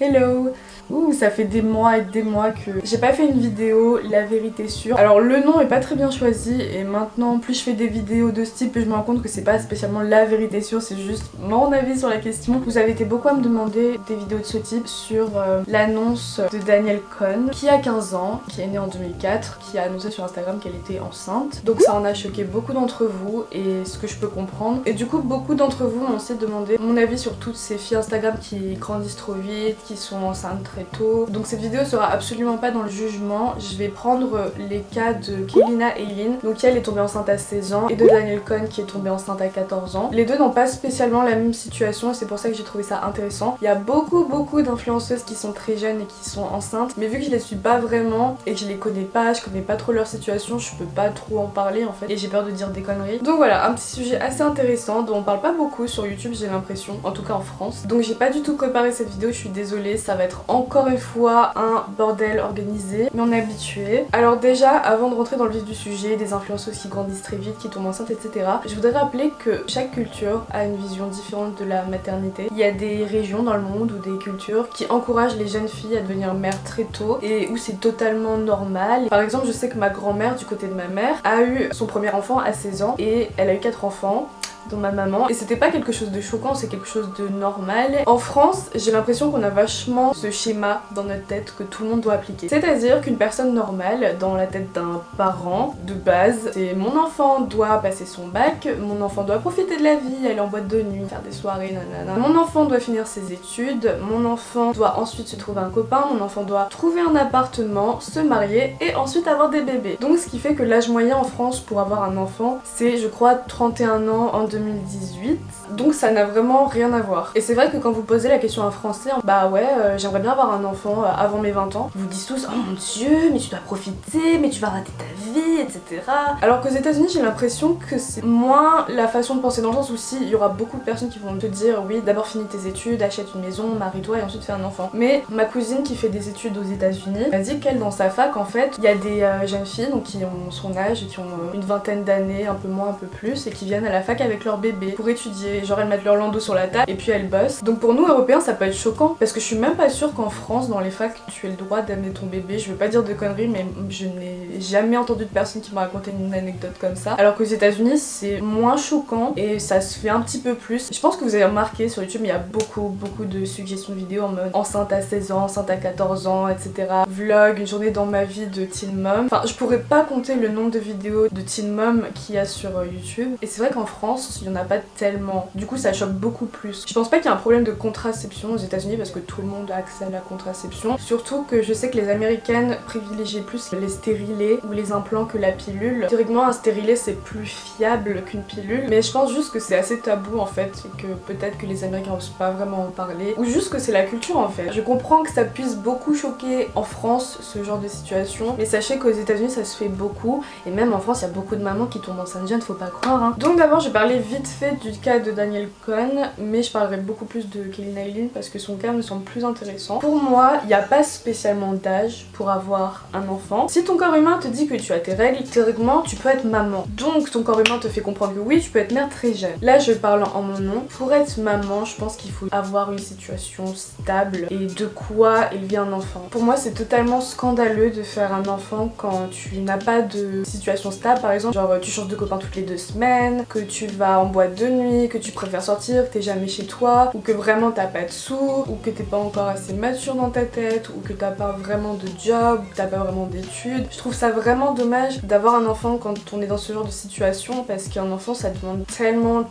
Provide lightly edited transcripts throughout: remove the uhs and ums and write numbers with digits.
Hello! Ouh, ça fait des mois et des mois que j'ai pas fait une vidéo, la vérité sûre. Alors le nom est pas très bien choisi et maintenant plus je fais des vidéos de ce type, plus je me rends compte que c'est pas spécialement la vérité sûre, c'est juste mon avis sur la question. Vous avez été beaucoup à me demander des vidéos de ce type sur l'annonce de Danielle Cohn qui a 15 ans, qui est née en 2004, qui a annoncé sur Instagram qu'elle était enceinte. Donc ça en a choqué beaucoup d'entre vous et ce que je peux comprendre. Et du coup beaucoup d'entre vous m'ont aussi demandé mon avis sur toutes ces filles Instagram qui grandissent trop vite, qui sont enceintes très tôt. Donc cette vidéo sera absolument pas dans le jugement, je vais prendre les cas de Kelina Eileen, donc elle est tombée enceinte à 16 ans, et de Danielle Cohn qui est tombée enceinte à 14 ans. Les deux n'ont pas spécialement la même situation et c'est pour ça que j'ai trouvé ça intéressant. Il y a beaucoup d'influenceuses qui sont très jeunes et qui sont enceintes, mais vu que je les suis pas vraiment et que je les connais pas, je connais pas trop leur situation, je peux pas trop en parler en fait et j'ai peur de dire des conneries. Donc voilà, un petit sujet assez intéressant dont on parle pas beaucoup sur YouTube, j'ai l'impression, en tout cas en France. Donc j'ai pas du tout préparé cette vidéo, je suis désolée, ça va être encore une fois un bordel organisé, mais on est habitué. Alors déjà, avant de rentrer dans le vif du sujet, des influenceuses qui grandissent très vite, qui tombent enceintes, etc., je voudrais rappeler que chaque culture a une vision différente de la maternité. Il y a des régions dans le monde ou des cultures qui encouragent les jeunes filles à devenir mères très tôt et où c'est totalement normal. Par exemple, je sais que ma grand-mère, du côté de ma mère, a eu son premier enfant à 16 ans et elle a eu 4 enfants dont ma maman, et c'était pas quelque chose de choquant, c'est quelque chose de normal. En France, j'ai l'impression qu'on a vachement ce schéma dans notre tête que tout le monde doit appliquer. C'est-à-dire qu'une personne normale, dans la tête d'un parent, de base, c'est mon enfant doit passer son bac, mon enfant doit profiter de la vie, aller en boîte de nuit, faire des soirées, nanana. Mon enfant doit finir ses études, mon enfant doit ensuite se trouver un copain, mon enfant doit trouver un appartement, se marier et ensuite avoir des bébés. Donc ce qui fait que l'âge moyen en France pour avoir un enfant, c'est je crois 31 ans en 2018, donc ça n'a vraiment rien à voir. Et c'est vrai que quand vous posez la question à un Français, bah ouais, j'aimerais bien avoir un enfant avant mes 20 ans, vous disent tous oh mon dieu, mais tu dois profiter, mais tu vas rater ta vie, etc. Alors qu'aux États-Unis, j'ai l'impression que c'est moins la façon de penser, dans le sens où si il y aura beaucoup de personnes qui vont te dire oui, d'abord finis tes études, achète une maison, marie-toi et ensuite fais un enfant. Mais ma cousine qui fait des études aux États-Unis m'a dit qu'elle, dans sa fac, en fait, il y a des jeunes filles donc qui ont son âge et qui ont une vingtaine d'années, un peu moins, un peu plus, et qui viennent à la fac avec leur bébé pour étudier, genre elles mettent leur landau sur la table et puis elles bossent. Donc pour nous Européens ça peut être choquant parce que je suis même pas sûre qu'en France dans les facs tu aies le droit d'amener ton bébé. Je veux pas dire de conneries mais je n'ai jamais entendu de personne qui m'a raconté une anecdote comme ça. Alors qu'aux États-Unis c'est moins choquant et ça se fait un petit peu plus. Je pense que vous avez remarqué sur YouTube il y a beaucoup de suggestions de vidéos en mode enceinte à 16 ans, enceinte à 14 ans, etc. Vlog, une journée dans ma vie de teen mom. Enfin je pourrais pas compter le nombre de vidéos de teen mom qu'il y a sur YouTube. Et c'est vrai qu'en France il y en a pas tellement. Du coup ça choque beaucoup plus. Je pense pas qu'il y a un problème de contraception aux États-Unis parce que tout le monde a accès à la contraception. Surtout que je sais que les Américaines privilégient plus les stérilés ou les implants que la pilule. Théoriquement un stérilet c'est plus fiable qu'une pilule, mais je pense juste que c'est assez tabou en fait et que peut-être que les Américains n'osent pas vraiment en parler ou juste que c'est la culture en fait. Je comprends que ça puisse beaucoup choquer en France ce genre de situation, mais sachez qu'aux États-Unis ça se fait beaucoup et même en France il y a beaucoup de mamans qui tombent enceintes jeunes, faut pas croire hein. Donc d'abord j'ai parlé vite fait du cas de Danielle Cohn, mais je parlerai beaucoup plus de Kelina Eileen parce que son cas me semble plus intéressant. Pour moi, il n'y a pas spécialement d'âge pour avoir un enfant. Si ton corps humain te dit que tu as tes règles, théoriquement tu peux être maman. Donc ton corps humain te fait comprendre que oui, tu peux être mère très jeune. Là je parle en mon nom. Pour être maman, je pense qu'il faut avoir une situation stable et de quoi élever un enfant. Pour moi c'est totalement scandaleux de faire un enfant quand tu n'as pas de situation stable, par exemple genre tu changes de copain toutes les 2 semaines, que tu vas en boîte de nuit, que tu préfères sortir, que t'es jamais chez toi, ou que vraiment t'as pas de sous, ou que t'es pas encore assez mature dans ta tête, ou que t'as pas vraiment de job, ou que t'as pas vraiment d'études. Je trouve ça vraiment dommage d'avoir un enfant quand on est dans ce genre de situation parce qu'un enfant ça demande tellement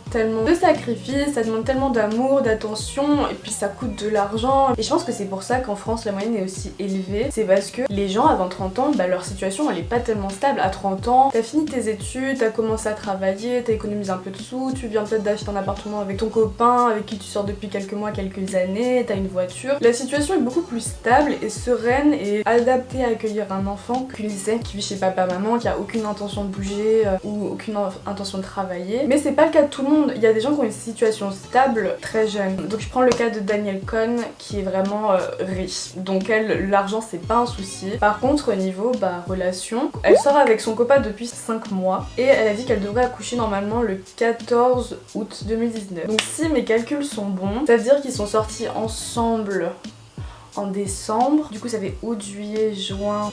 de sacrifices, ça demande tellement d'amour, d'attention, et puis ça coûte de l'argent. Et je pense que c'est pour ça qu'en France la moyenne est aussi élevée, c'est parce que les gens avant 30 ans, bah leur situation elle est pas tellement stable. À 30 ans, t'as fini tes études, t'as commencé à travailler, t'as économisé un peu de sous, tu viens peut-être d'acheter un appartement avec ton copain, avec qui tu sors depuis quelques mois, quelques années, t'as une voiture. La situation est beaucoup plus stable et sereine et adaptée à accueillir un enfant qu'une lycéenne qui vit chez papa-maman, qui a aucune intention de bouger ou aucune intention de travailler. Mais c'est pas le cas de tout le monde. Il y a des gens qui ont une situation stable très jeune. Donc je prends le cas de Danielle Cohn qui est vraiment riche. Donc elle, l'argent c'est pas un souci. Par contre au niveau relation, elle sort avec son copain depuis 5 mois et elle a dit qu'elle devrait accoucher normalement le 14 août 2019. Donc si mes calculs sont bons, ça veut dire qu'ils sont sortis ensemble en décembre. Du coup ça fait août, juillet, juin.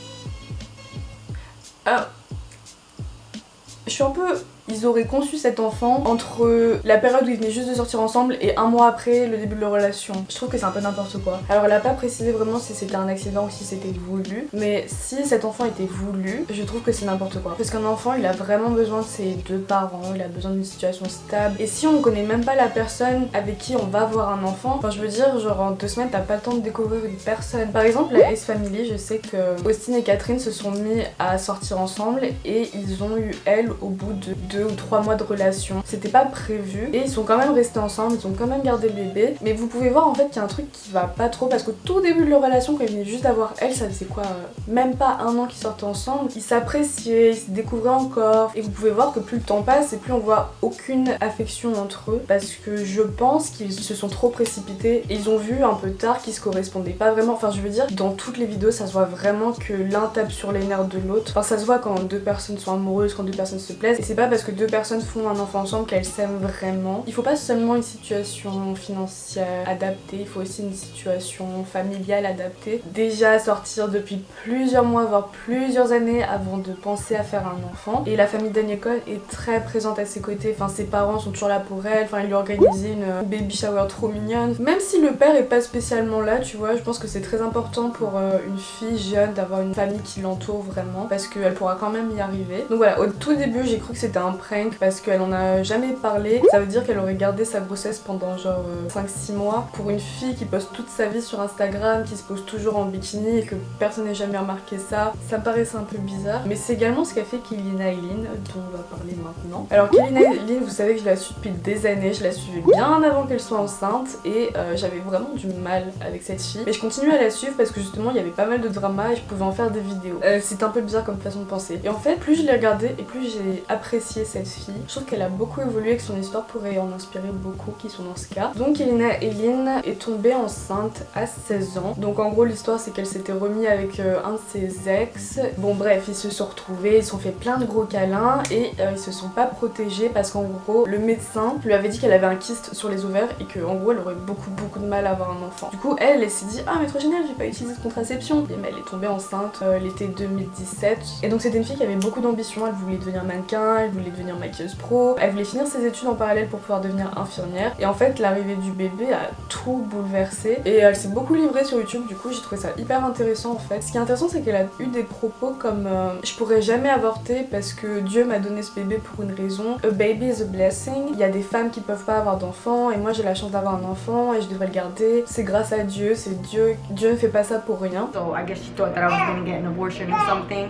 Je suis un peu... Ils auraient conçu cet enfant entre la période où ils venaient juste de sortir ensemble et un mois après le début de leur relation. Je trouve que c'est un peu n'importe quoi. Alors elle a pas précisé vraiment si c'était un accident ou si c'était voulu, mais si cet enfant était voulu, je trouve que c'est n'importe quoi. Parce qu'un enfant il a vraiment besoin de ses deux parents, il a besoin d'une situation stable. Et si on connaît même pas la personne avec qui on va avoir un enfant, enfin je veux dire genre en 2 semaines t'as pas le temps de découvrir une personne. Par exemple la Ace Family, je sais que Austin et Catherine se sont mis à sortir ensemble et ils ont eu elle au bout de 2 ou 3 mois de relation. C'était pas prévu et ils sont quand même restés ensemble, ils ont quand même gardé le bébé. Mais vous pouvez voir en fait qu'il y a un truc qui va pas trop parce qu'au tout début de leur relation, quand ils venaient juste d'avoir elle, ça faisait quoi même pas 1 an qu'ils sortaient ensemble, ils s'appréciaient, ils se découvraient encore. Et vous pouvez voir que plus le temps passe et plus on voit aucune affection entre eux parce que je pense qu'ils se sont trop précipités et ils ont vu un peu tard qu'ils se correspondaient pas vraiment. Enfin je veux dire, dans toutes les vidéos ça se voit vraiment que l'un tape sur les nerfs de l'autre. Enfin ça se voit quand 2 personnes sont amoureuses, quand 2 personnes se plaisent. Et c'est pas parce que 2 personnes font un enfant ensemble qu'elles s'aiment vraiment. Il faut pas seulement une situation financière adaptée, il faut aussi une situation familiale adaptée. Déjà sortir depuis plusieurs mois voire plusieurs années avant de penser à faire un enfant. Et la famille Daniel Cohn est très présente à ses côtés, enfin ses parents sont toujours là pour elle, enfin ils lui organisent une baby shower trop mignonne. Même si le père est pas spécialement là, tu vois, je pense que c'est très important pour une fille jeune d'avoir une famille qui l'entoure vraiment parce qu'elle pourra quand même y arriver. Donc voilà, au tout début j'ai cru que c'était un prank parce qu'elle en a jamais parlé. Ça veut dire qu'elle aurait gardé sa grossesse pendant genre 5-6 mois. Pour une fille qui poste toute sa vie sur Instagram, qui se pose toujours en bikini et que personne n'ait jamais remarqué ça, ça me paraissait un peu bizarre. Mais c'est également ce qu'a fait Kelly Eileen, dont on va parler maintenant. Alors Kelly Eileen, vous savez que je la suis depuis des années, je la suivais bien avant qu'elle soit enceinte et j'avais vraiment du mal avec cette fille. Mais je continue à la suivre parce que justement il y avait pas mal de drama et je pouvais en faire des vidéos. C'est un peu bizarre comme façon de penser. Et en fait, plus je l'ai regardée et plus j'ai apprécié cette fille. Je trouve qu'elle a beaucoup évolué et que son histoire pourrait en inspirer beaucoup qui sont dans ce cas. Donc Kelly Eileen est tombée enceinte à 16 ans. Donc en gros l'histoire c'est qu'elle s'était remise avec un de ses ex. Bon bref, ils se sont retrouvés, ils se sont fait plein de gros câlins et ils se sont pas protégés parce qu'en gros le médecin lui avait dit qu'elle avait un kyste sur les ovaires et qu'en gros elle aurait beaucoup de mal à avoir un enfant. Du coup elle s'est dit ah mais trop génial, j'ai pas utilisé de contraception. Et elle est tombée enceinte l'été 2017. Et donc c'était une fille qui avait beaucoup d'ambition, elle voulait devenir mannequin, elle voulait devenir maquilleuse pro, elle voulait finir ses études en parallèle pour pouvoir devenir infirmière. Et en fait l'arrivée du bébé a tout bouleversé et elle s'est beaucoup livrée sur YouTube. Du coup j'ai trouvé ça hyper intéressant en fait. Ce qui est intéressant c'est qu'elle a eu des propos comme je pourrais jamais avorter parce que Dieu m'a donné ce bébé pour une raison. A baby is a blessing. Il y a des femmes qui peuvent pas avoir d'enfants et moi j'ai la chance d'avoir un enfant et je devrais le garder. C'est grâce à Dieu, c'est Dieu. Dieu ne fait pas ça pour rien. So I guess she thought that I was gonna get an abortion or something.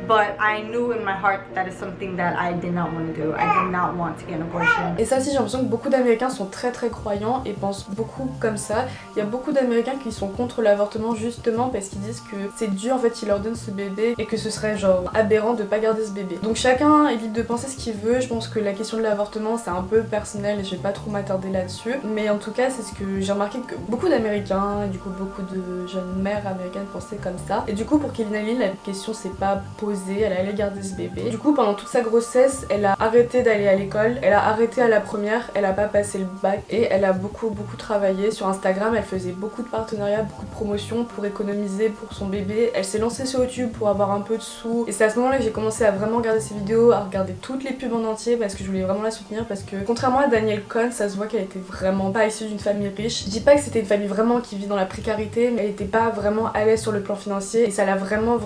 But I knew in my heart that is something that I did not want to do. I did not want to get an abortion. Et ça aussi j'ai l'impression que beaucoup d'Américains sont très croyants et pensent beaucoup comme ça. Il y a beaucoup d'Américains qui sont contre l'avortement justement parce qu'ils disent que c'est Dieu en fait qui leur donne ce bébé et que ce serait genre aberrant de pas garder ce bébé. Donc chacun est libre de penser ce qu'il veut. Je pense que la question de l'avortement c'est un peu personnel et je vais pas trop m'attarder là-dessus. Mais en tout cas c'est ce que j'ai remarqué que beaucoup d'Américains et du coup beaucoup de jeunes mères américaines pensaient comme ça. Et du coup pour Kelly Eileen la question s'est pas posée, elle allait garder ce bébé. Du coup pendant toute sa grossesse elle a arrêté d'aller à l'école, elle a arrêté à la première, elle a pas passé le bac et elle a beaucoup travaillé sur Instagram. Elle faisait beaucoup de partenariats, beaucoup de promotions pour économiser pour son bébé. Elle s'est lancée sur YouTube pour avoir un peu de sous et c'est à ce moment là que j'ai commencé à vraiment regarder ses vidéos, à regarder toutes les pubs en entier parce que je voulais vraiment la soutenir parce que contrairement à Daniel Cohn ça se voit qu'elle était vraiment pas issue d'une famille riche. Je dis pas que c'était une famille vraiment qui vit dans la précarité mais elle était pas vraiment à l'aise sur le plan financier et ça l'a vraiment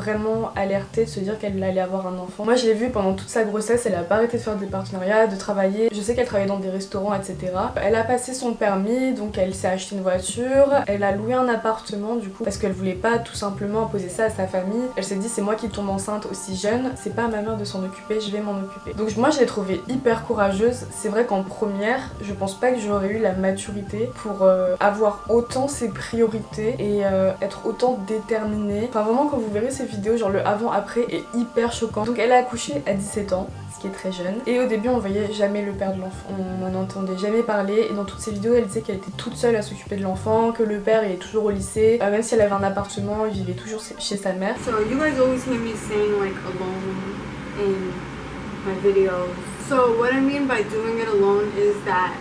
alertée de se dire qu'elle allait avoir un enfant. Moi je l'ai vue pendant toute sa grossesse, elle a pas arrêté de faire des partenariats, de travailler. Je sais qu'elle travaillait dans des restaurants etc. Elle a passé son permis donc elle s'est acheté une voiture, elle a loué un appartement du coup parce qu'elle voulait pas tout simplement imposer ça à sa famille. Elle s'est dit c'est moi qui tombe enceinte aussi jeune, c'est pas à ma mère de s'en occuper, je vais m'en occuper. Donc moi je l'ai trouvée hyper courageuse. C'est vrai qu'en première je pense pas que j'aurais eu la maturité pour avoir autant ses priorités et être autant déterminée. Enfin vraiment quand vous verrez ces vidéos genre le avant après est hyper choquant. Donc elle a accouché à 17 ans. Ce qui est très jeune. Et au début on voyait jamais le père de l'enfant, on n'en entendait jamais parler et dans toutes ses vidéos elle disait qu'elle était toute seule à s'occuper de l'enfant, que le père il est toujours au lycée, même si elle avait un appartement, il vivait toujours chez sa mère. So you guys always hear me saying like alone in my videos. So what I mean by doing it alone is that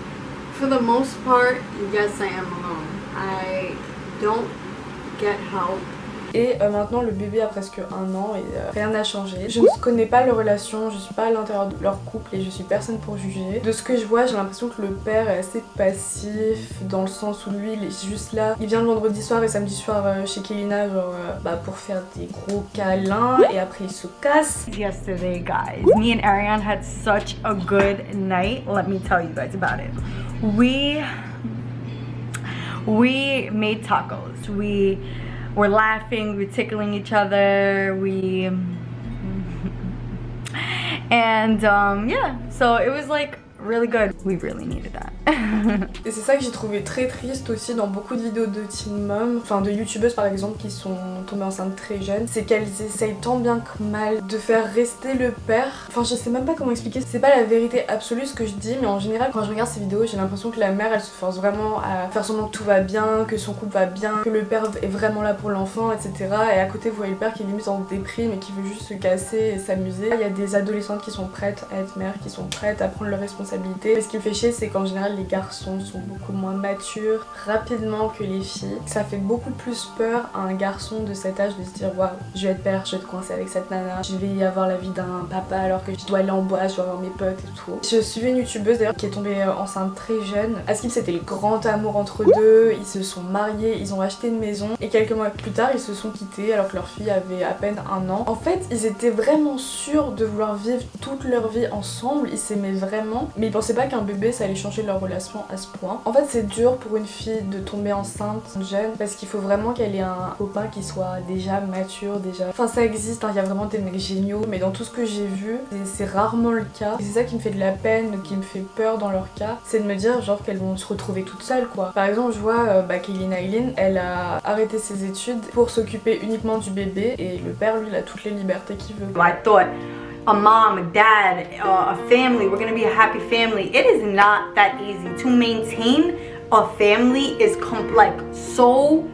for the most part, yes I am alone. I don't get help. Et maintenant le bébé a presque 1 an et rien n'a changé. Je ne connais pas leur relation, je suis pas à l'intérieur de leur couple et je suis personne pour juger. De ce que je vois, j'ai l'impression que le père est assez passif dans le sens où lui il est juste là. Il vient le vendredi soir et samedi soir chez Kelina genre pour faire des gros câlins et après il se casse. Yesterday guys, me and Ariane had such a good night. Let me tell you guys about it. We made tacos. We're laughing, we're tickling each other, and yeah, so it was like really good. We really needed that. Et c'est ça que j'ai trouvé très triste aussi dans beaucoup de vidéos de teen mom, enfin de youtubeuses par exemple qui sont tombées enceintes très jeunes, c'est qu'elles essayent tant bien que mal de faire rester le père. Enfin je sais même pas comment expliquer, c'est pas la vérité absolue ce que je dis, mais en général quand je regarde ces vidéos j'ai l'impression que la mère elle se force vraiment à faire semblant que tout va bien, que son couple va bien, que le père est vraiment là pour l'enfant, etc. Et à côté vous voyez le père qui est limite en déprime et qui veut juste se casser et s'amuser. Il y a des adolescentes qui sont prêtes à être mères, qui sont prêtes à prendre leurs responsabilités. Mais ce qui me fait chier c'est qu'en général les garçons sont beaucoup moins matures rapidement que les filles. Ça fait beaucoup plus peur à un garçon de cet âge de se dire waouh, je vais être père, je vais être coincée avec cette nana, je vais y avoir la vie d'un papa alors que je dois aller en bois, je dois avoir mes potes et tout. Je suivais une youtubeuse d'ailleurs qui est tombée enceinte très jeune. Askip c'était le grand amour entre deux, ils se sont mariés, ils ont acheté une maison et quelques mois plus tard ils se sont quittés alors que leur fille avait à peine 1 an. En fait ils étaient vraiment sûrs de vouloir vivre toute leur vie ensemble, ils s'aimaient vraiment mais ils pensaient pas qu'un bébé ça allait changer leur relation à ce point. En fait c'est dur pour une fille de tomber enceinte jeune parce qu'il faut vraiment qu'elle ait un copain qui soit déjà mature, déjà... Enfin ça existe, hein, il y a vraiment des mecs géniaux mais dans tout ce que j'ai vu c'est rarement le cas. Et c'est ça qui me fait de la peine, qui me fait peur dans leur cas, c'est de me dire genre qu'elles vont se retrouver toutes seules quoi. Par exemple je vois Kelina Eileen, elle a arrêté ses études pour s'occuper uniquement du bébé et le père lui il a toutes les libertés qu'il veut. I thought a mom, a dad, a family, we're gonna be a happy family. It is not that easy to maintain a family. Is like so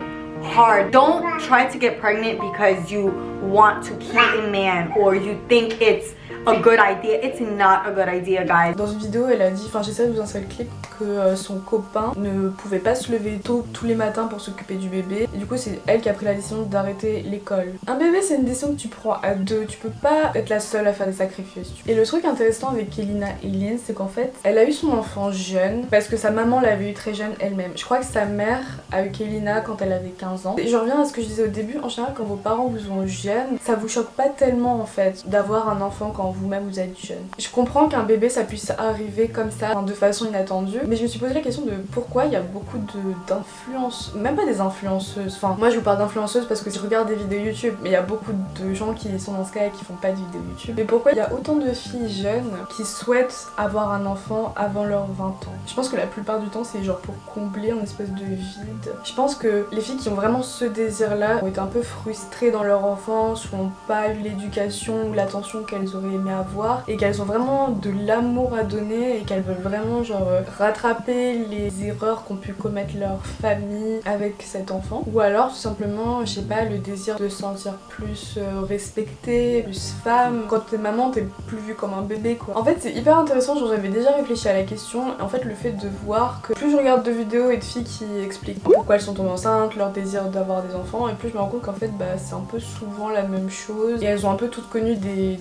hard. Don't try to get pregnant because you want to keep a man or you think it's a good idea. It's not a good idea, guys. Dans une vidéo, elle a dit, enfin j'essaie de vous insérer le clip, que son copain ne pouvait pas se lever tôt tous les matins pour s'occuper du bébé. Et du coup, c'est elle qui a pris la décision d'arrêter l'école. Un bébé, c'est une décision que tu prends à deux. Tu peux pas être la seule à faire des sacrifices. Et le truc intéressant avec Kelina Eileen, c'est qu'en fait, elle a eu son enfant jeune parce que sa maman l'avait eu très jeune elle-même. Je crois que sa mère a eu Kelina quand elle avait 15 ans. Et je reviens à ce que je disais au début, en général, quand vos parents vous ont jeune, ça vous choque pas tellement en fait d'avoir un enfant quand vous-même vous êtes jeune. Je comprends qu'un bébé ça puisse arriver comme ça, de façon inattendue, mais je me suis posé la question de pourquoi il y a beaucoup d'influences, même pas des influenceuses, enfin moi je vous parle d'influenceuses parce que je regarde des vidéos YouTube, mais il y a beaucoup de gens qui sont dans ce cas et qui font pas de vidéos YouTube. Mais pourquoi il y a autant de filles jeunes qui souhaitent avoir un enfant avant leurs 20 ans? Je pense que la plupart du temps c'est genre pour combler un espèce de vide. Je pense que les filles qui ont vraiment ce désir là ont été un peu frustrées dans leur enfance, ou n'ont pas eu l'éducation ou l'attention qu'elles auraient aimé avoir, et qu'elles ont vraiment de l'amour à donner et qu'elles veulent vraiment genre rattraper les erreurs qu'ont pu commettre leur famille avec cet enfant, ou alors tout simplement je sais pas, le désir de se sentir plus respectée, plus femme. Quand t'es maman t'es plus vue comme un bébé quoi. En fait c'est hyper intéressant, genre j'avais déjà réfléchi à la question et en fait le fait de voir que plus je regarde de vidéos et de filles qui expliquent pourquoi elles sont tombées enceintes, leur désir d'avoir des enfants, et plus je me rends compte qu'en fait c'est un peu souvent la même chose et elles ont un peu toutes connu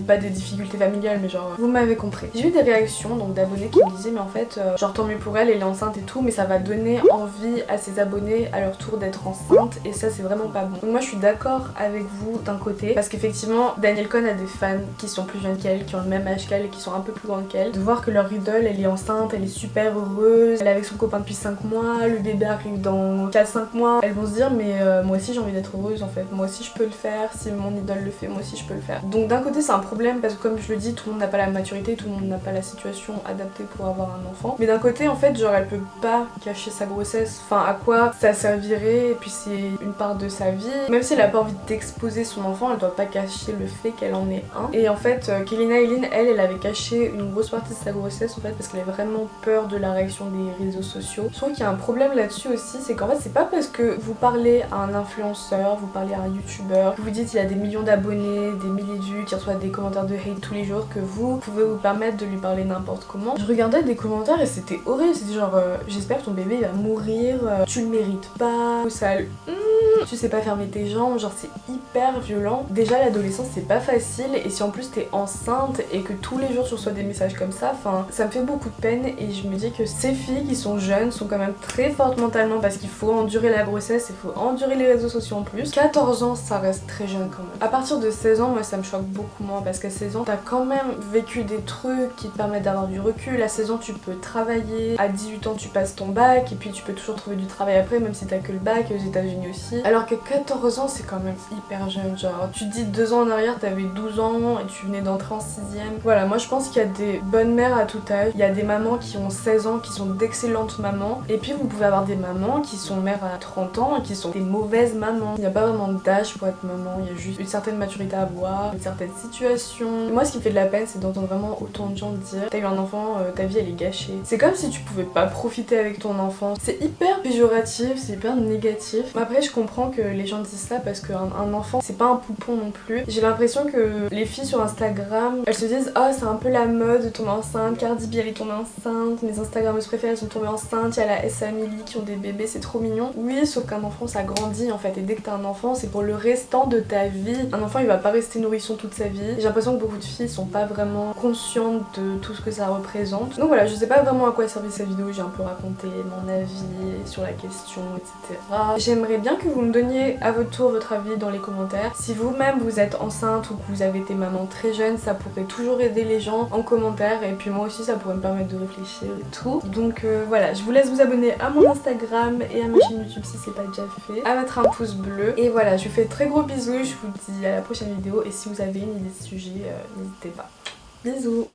pas des difficultés familiales mais genre vous m'avez compris. J'ai eu des réactions donc d'abonnés qui me disaient mais en fait genre tant mieux pour elle est enceinte et tout, mais ça va donner envie à ses abonnés à leur tour d'être enceinte et ça c'est vraiment pas bon. Donc moi je suis d'accord avec vous d'un côté parce qu'effectivement Danielle Cohn a des fans qui sont plus jeunes qu'elle, qui ont le même âge qu'elle et qui sont un peu plus grandes qu'elle. De voir que leur idole elle est enceinte, elle est super heureuse, elle est avec son copain depuis 5 mois, le bébé arrive dans 4-5 mois, elles vont se dire mais moi aussi j'ai envie d'être heureuse en fait, moi aussi je peux le faire, si mon idole le fait moi aussi je peux le faire. Donc d'un côté c'est un problème parce que comme je le dis tout le monde n'a pas la maturité, tout le monde n'a pas la situation adaptée pour avoir un enfant, mais d'un côté en fait genre elle peut pas cacher sa grossesse, enfin à quoi ça servirait, et puis c'est une part de sa vie, même si elle a pas envie d'exposer son enfant elle doit pas cacher le fait qu'elle en est un. Et en fait Kelina Eileen elle avait caché une grosse partie de sa grossesse en fait parce qu'elle avait vraiment peur de la réaction des réseaux sociaux. Je trouve qu'il y a un problème là-dessus aussi, c'est qu'en fait c'est pas parce que vous parlez à un influenceur, vous parlez à un youtubeur, que vous dites il a des millions d'abonnés, des milliers de vues, qui reçoit des commentaires de hate tous les jours, que vous pouvez vous permettre de lui parler n'importe comment. Je regardais des commentaires et c'était horrible, c'était genre j'espère que ton bébé va mourir, tu le mérites pas, ça tu sais pas fermer tes jambes, genre c'est hyper violent. Déjà l'adolescence c'est pas facile et si en plus t'es enceinte et que tous les jours tu reçois des messages comme ça, enfin ça me fait beaucoup de peine et je me dis que ces filles qui sont jeunes sont quand même très fortes mentalement parce qu'il faut endurer la grossesse, il faut endurer les réseaux sociaux en plus. 14 ans ça reste très jeune quand même. À partir de 16 ans moi ça me choque beaucoup moins parce qu'à 16 ans t'as quand même vécu des trucs qui te permettent d'avoir du recul. À 16 ans tu peux travailler, à 18 ans tu passes ton bac et puis tu peux toujours trouver du travail après même si t'as que le bac, aux États-Unis aussi. Alors que 14 ans c'est quand même hyper jeune, genre tu te dis 2 ans en arrière t'avais 12 ans et tu venais d'entrer en 6ème. Voilà, moi je pense qu'il y a des bonnes mères à tout âge, il y a des mamans qui ont 16 ans qui sont d'excellentes mamans et puis vous pouvez avoir des mamans qui sont mères à 30 ans et qui sont des mauvaises mamans. Il n'y a pas vraiment d'âge pour être maman, il y a juste une certaine maturité à avoir, une certaine situation. Et moi ce qui me fait de la peine c'est d'entendre vraiment autant de gens dire t'as eu un enfant, ta vie elle est gâchée. C'est comme si tu pouvais pas profiter avec ton enfant. C'est hyper péjoratif, c'est hyper négatif. Après je comprends que les gens disent ça parce qu'un enfant c'est pas un poupon non plus. J'ai l'impression que les filles sur Instagram elles se disent ah c'est un peu la mode de tomber enceinte, Cardi B elle est tombée enceinte, mes instagrammeuses préférées sont tombées enceintes, il y a la S Amélie qui ont des bébés, c'est trop mignon. Oui sauf qu'un enfant ça grandit en fait et dès que t'as un enfant c'est pour le restant de ta vie. Un enfant il va pas rester nourrisson toute sa vie. J'ai l'impression que beaucoup de filles sont pas vraiment conscientes de tout ce que ça représente. Donc voilà, je sais pas vraiment à quoi servait cette vidéo, j'ai un peu raconté mon avis sur la question etc. J'aimerais bien que vous me donniez à votre tour votre avis dans les commentaires. Si vous-même vous êtes enceinte ou que vous avez été maman très jeune, ça pourrait toujours aider les gens en commentaire et puis moi aussi ça pourrait me permettre de réfléchir et tout. Donc voilà, je vous laisse vous abonner à mon Instagram et à ma chaîne YouTube si c'est pas déjà fait, à mettre un pouce bleu et voilà, je vous fais de très gros bisous, je vous dis à la prochaine vidéo et si vous avez une idée de sujet, n'hésitez pas. Bisous.